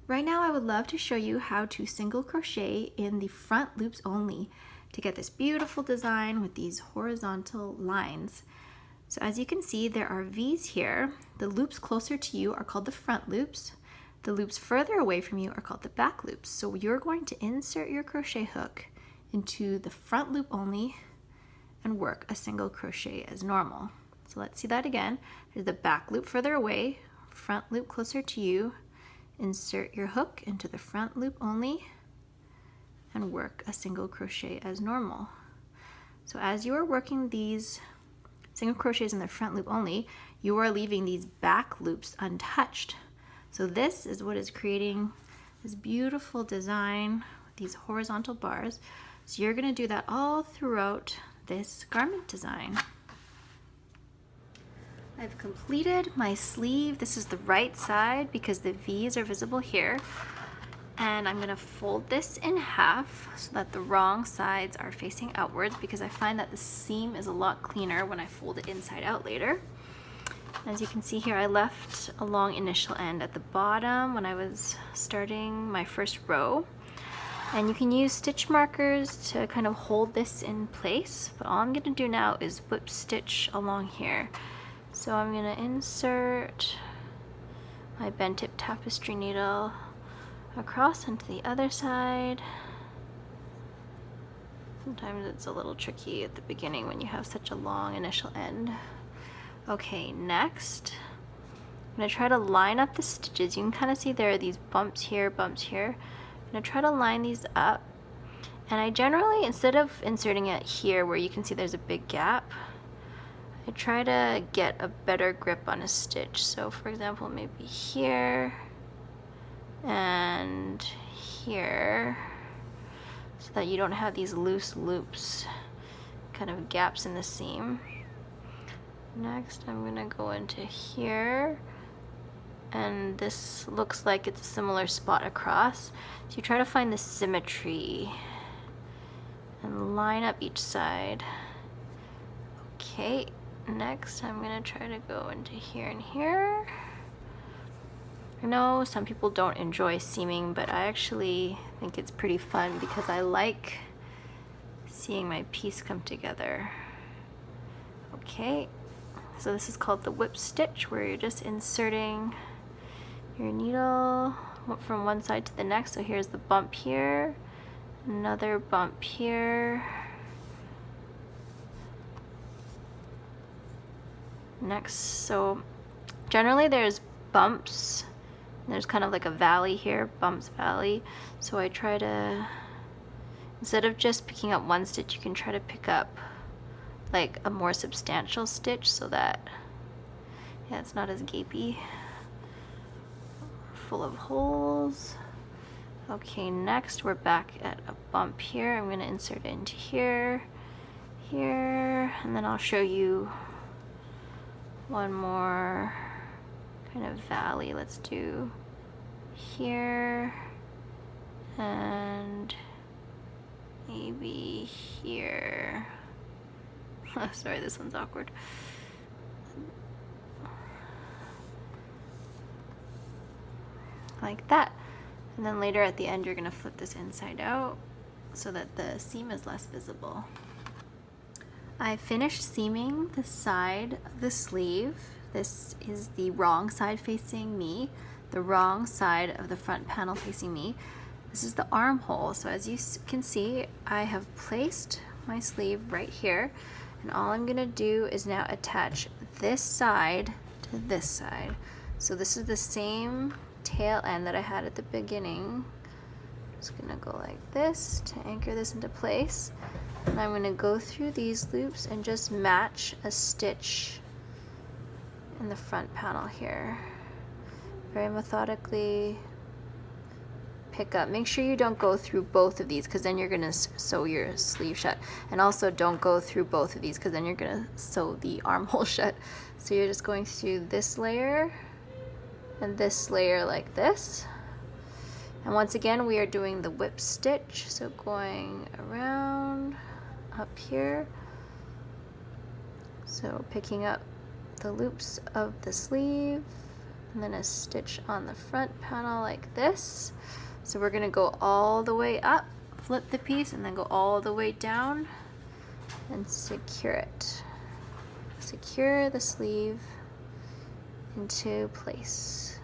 Right now I would love to show you how to single crochet in the front loops only to get this beautiful design with these horizontal lines. So as you can see, there are V's here. The loops closer to you are called the front loops. The loops further away from you are called the back loops. So you're going to insert your crochet hook into the front loop only and work a single crochet as normal. So let's see that again. There's the back loop further away, front loop closer to you. Insert your hook into the front loop only and work a single crochet as normal. So as you are working these single crochets in the front loop only, you are leaving these back loops untouched. So this is what is creating this beautiful design with these horizontal bars. So you're going to do that all throughout this garment design. I've completed my sleeve. This is the right side because the V's are visible here. And I'm gonna fold this in half so that the wrong sides are facing outwards, because I find that the seam is a lot cleaner when I fold it inside out later. As you can see here, I left a long initial end at the bottom when I was starting my first row. And you can use stitch markers to kind of hold this in place, but all I'm gonna do now is whip stitch along here. So I'm going to insert my bent tip tapestry needle across into the other side. Sometimes it's a little tricky at the beginning when you have such a long initial end. Okay, next I'm going to try to line up the stitches. You can kind of see there are these bumps here, bumps here. I'm going to try to line these up. And I generally, instead of inserting it here where you can see there's a big gap, I try to get a better grip on a stitch. So for example, maybe here and here, so that you don't have these loose loops, kind of gaps in the seam. Next, I'm gonna go into here, and this looks like it's a similar spot across. So you try to find the symmetry and line up each side. Okay. Next, I'm gonna try to go into here and here. I know some people don't enjoy seaming, but I actually think it's pretty fun because I like seeing my piece come together. Okay, so this is called the whip stitch, where you're just inserting your needle from one side to the next. So here's the bump here, another bump here. Next, so generally there's bumps, there's kind of like a valley here, bumps, valley. So I try to, instead of just picking up one stitch, you can try to pick up like a more substantial stitch so that, yeah, it's not as gapey, full of holes. Okay, next we're back at a bump here. I'm going to insert it into here, here, and then I'll show you one more kind of valley. Let's do here and maybe here. Sorry, this one's awkward. Like that. And then later at the end, you're gonna flip this inside out so that the seam is less visible. I finished seaming the side of the sleeve. This is the wrong side facing me, the wrong side of the front panel facing me. This is the armhole. So as you can see, I have placed my sleeve right here, and all I'm gonna do is now attach this side to this side. So this is the same tail end that I had at the beginning. Just gonna go like this to anchor this into place. And I'm going to go through these loops and just match a stitch in the front panel here. Very methodically pick up. Make sure you don't go through both of these, because then you're going to sew your sleeve shut. And also don't go through both of these, because then you're going to sew the armhole shut. So you're just going through this layer and this layer like this. And once again, we are doing the whip stitch. So going around up here, so picking up the loops of the sleeve and then a stitch on the front panel like this. So we're gonna go all the way up, flip the piece, and then go all the way down and secure it. Secure the sleeve into place.